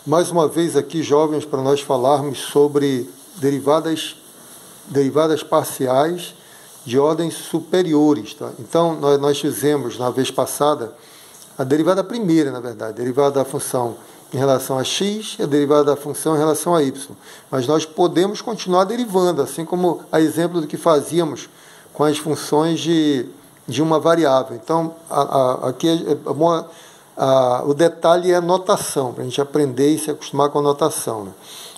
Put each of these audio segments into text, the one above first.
Mais uma vez aqui, jovens, para nós falarmos sobre derivadas parciais de ordens superiores. Tá? Então, nós fizemos, na vez passada, a derivada primeira, na verdade, a derivada da função em relação a x e a derivada da função em relação a y. Mas nós podemos continuar derivando, assim como a exemplo do que fazíamos com as funções de uma variável. Então, aqui é bom, o detalhe é a notação, para a gente aprender e se acostumar com a notação. Né?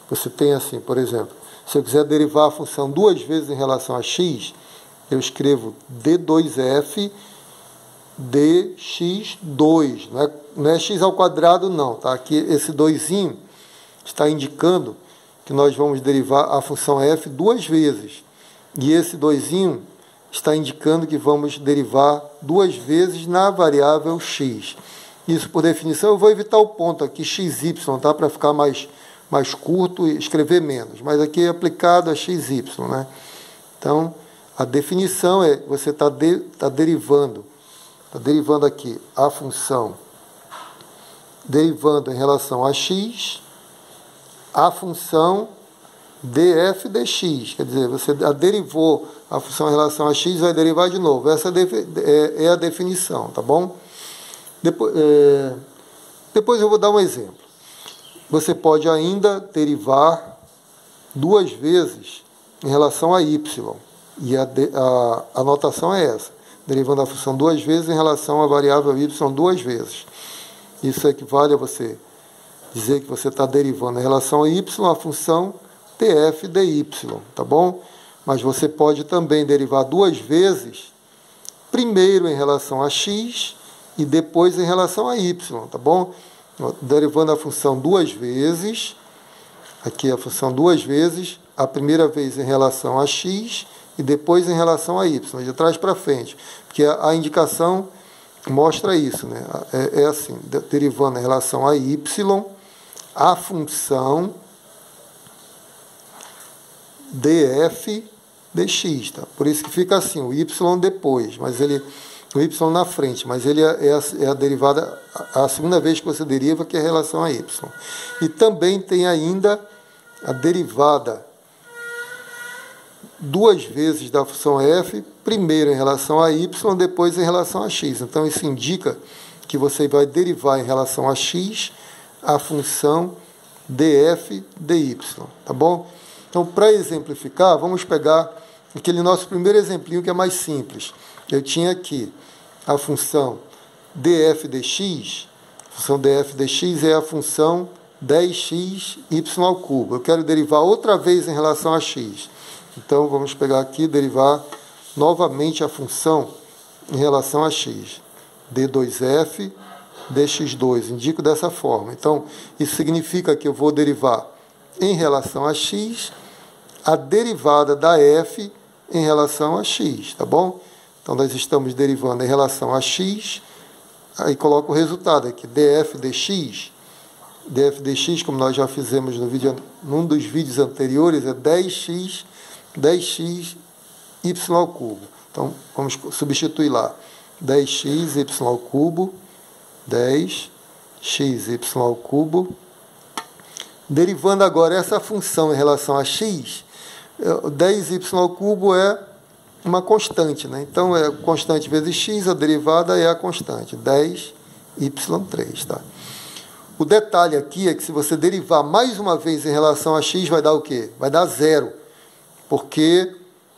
Você tem assim, por exemplo, se eu quiser derivar a função duas vezes em relação a x, eu escrevo d2f dx2, não é x ao quadrado não, tá? Aqui esse 2 está indicando que nós vamos derivar a função f duas vezes, e esse 2 está indicando que vamos derivar duas vezes na variável x. Isso por definição, eu vou evitar o ponto aqui xy, tá? Para ficar mais curto e escrever menos, mas aqui é aplicado a xy, né? Então, a definição é, você está derivando aqui a função, derivando em relação a x, a função df dx, quer dizer, você derivou a função em relação a x, vai derivar de novo. Essa é a definição, tá bom? Depois eu vou dar um exemplo. Você pode ainda derivar duas vezes em relação a y, e a notação é essa, derivando a função duas vezes em relação à variável y duas vezes. Isso equivale a você dizer que você está derivando em relação a y a função df dy, tá bom? Mas você pode também derivar duas vezes, primeiro em relação a x e depois em relação a y, tá bom? Derivando a função duas vezes, aqui a função duas vezes, a primeira vez em relação a x e depois em relação a y, de trás para frente, porque a indicação mostra isso, né? É assim, derivando em relação a y, a função df dx, tá? Por isso que fica assim, o y depois, mas o y na frente, mas ele é a derivada, a segunda vez que você deriva, que é em relação a y. E também tem ainda a derivada duas vezes da função f, primeiro em relação a y, depois em relação a x. Então, isso indica que você vai derivar em relação a x a função df dy, tá bom? Então, para exemplificar, vamos pegar aquele nosso primeiro exemplinho que é mais simples. Eu tinha aqui a função df dx, a função df dx é a função 10x y². Eu quero derivar outra vez em relação a x. Então, vamos pegar aqui, derivar novamente a função em relação a x. d2f dx2, indico dessa forma. Então, isso significa que eu vou derivar em relação a x a derivada da f em relação a x, tá bom? Então, nós estamos derivando em relação a x, aí coloco o resultado aqui, df dx, como nós já fizemos num dos vídeos anteriores, é 10x y². Então, vamos substituir lá. 10x y², 10x y². Derivando agora essa função em relação a x, 10y³ é uma constante, né? Então, é constante vezes x, a derivada é a constante, 10y3, tá? O detalhe aqui é que se você derivar mais uma vez em relação a x, vai dar o quê? Vai dar zero. Porque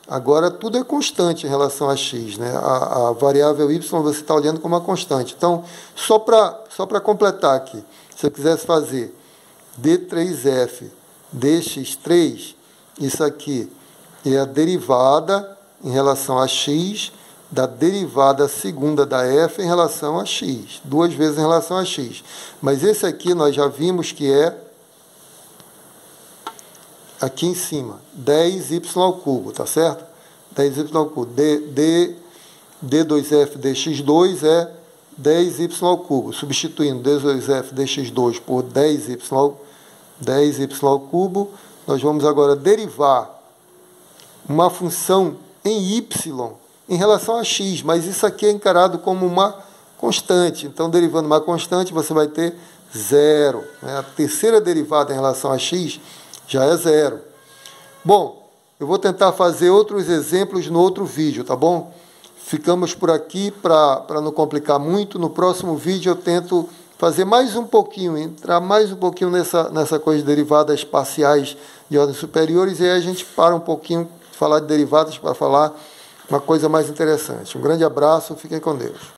agora tudo é constante em relação a x, né? A variável y você está olhando como uma constante. Então, só para completar aqui, se eu quisesse fazer d3f dx3, isso aqui é a derivada em relação a x da derivada segunda da f em relação a x, duas vezes em relação a x. Mas esse aqui nós já vimos que é aqui em cima, 10y³, tá certo? 10y³. D2f dx2 é 10y³. Substituindo d2f dx2 por 10y³, nós vamos agora derivar uma função em y em relação a x, mas isso aqui é encarado como uma constante. Então, derivando uma constante, você vai ter zero. Né? A terceira derivada em relação a x já é zero. Bom, eu vou tentar fazer outros exemplos no outro vídeo, tá bom? Ficamos por aqui para não complicar muito. No próximo vídeo eu tento fazer mais um pouquinho, entrar mais um pouquinho nessa coisa de derivadas parciais de ordens superiores, e aí a gente para um pouquinho, falar de derivadas para falar uma coisa mais interessante. Um grande abraço, fiquem com Deus.